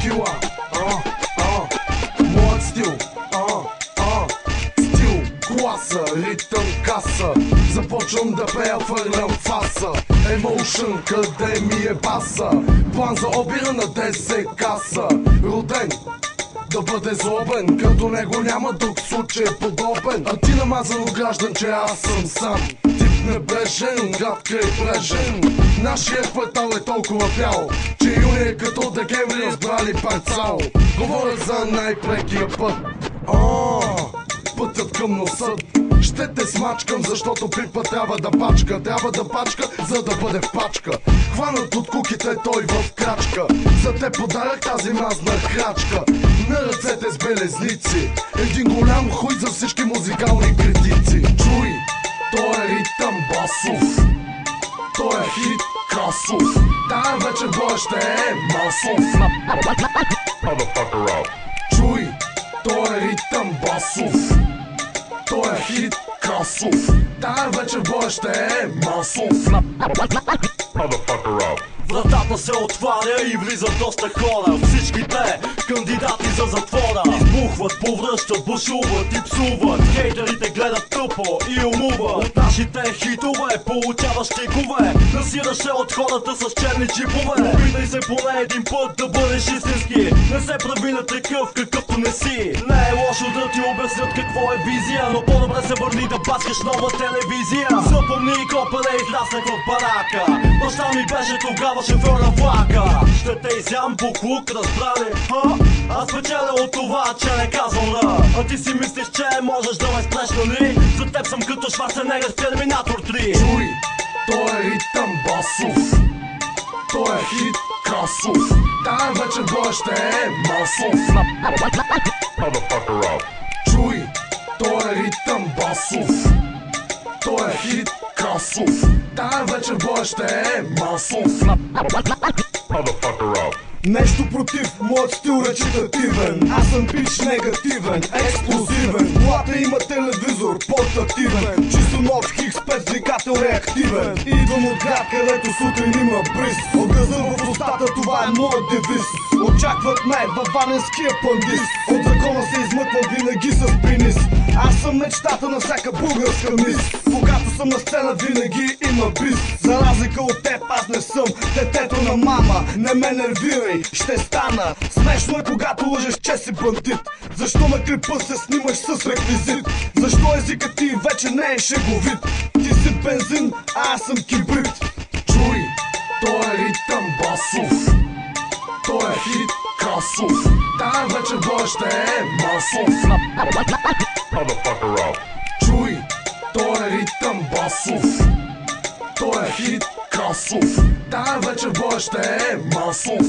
кила. Моят стил, стил, класа, ритъм, каса. Започвам да пея, фърлям фаса. Емоушън, къде ми е баса? План за обира на 10 каса. Роден да бъде злобен, като него няма друг случай подобен. А ти намазано граждан, че аз съм сам. Тип небрежен, град крайбрежен. Нашия квартал е толкова бял, че юни е като декември разбрали парцал. Говоря за най-прекия път, пътят към носа. Ще те смачкам, защото пипа трябва да пачка. Трябва да пачка, за да бъде в пачка. Хванат от куките той в крачка. За те подарък тази мразна крачка. На ръцете с белезници. Един голям хуй за всички музикални критици. Чуй, той е ритъм басов, той е хит касов. Тая вечер бой ще е масов. Чуй, той е ритъм басов, той е хит касов. Тая вечер бой ще е масов. Вратата се отваря и влизат доста хора. Всичките кандидати за затвора избухват, повръщат, бушуват и псуват. Хейтерите гледат тъпо и умуват. От нашите хитове получаваш чекове. Насираше от хората с черни чипове. Опитай се поне един път да бъдеш истински. Не се прави на такъв, какъвто не си. Не е лошо да ти обяснят какво е визия, но по-добре се върни да паскаш нова телевизия. Запомни, копеле, израснах в барака. Баща ми беше тогава шофьор на влака. Ще те изям буклук, разбрали? Аз печеля от това, че не казвам ра. А ти си мислиш, че можеш да ме спреш, нали? За теб съм като Шварценегър в Терминатор 3. Чуй, той е ритъм басов, той е хит касов. Тая вечер бой ще е масов. Чуй, той е ритъм басов, той е хит касов. Тая вечер бой ще е масов. Нещо против, моят стил речитативен. Аз съм бич негативен, експлозивен. Колата има телевизор, портативен. Чисто нов хикс, двигател реактивен. Идвам от град, където сутрин има бриз. Огъзъм в устата, това е моят девиз. Очакват ме във ваненския пандис. От закона се измъквам винаги с принис. Аз съм мечтата на всяка българска мис. Когато съм на сцена винаги има биз. За разлика от теб аз не съм детето на мама. Не ме нервирай, ще стана. Смешно е когато лъжеш, че си бандит. Защо на клипа се снимаш с реквизит? Защо езикът ти вече не е шеговит? Ти си бензин, а аз съм кибрид. Чуй, той е ритъм басов, той е хит касов. Тая вечер бой ще е масов. Чуй, той е ритъм басов, той е хит касов. Тая вечер бой ще е масов.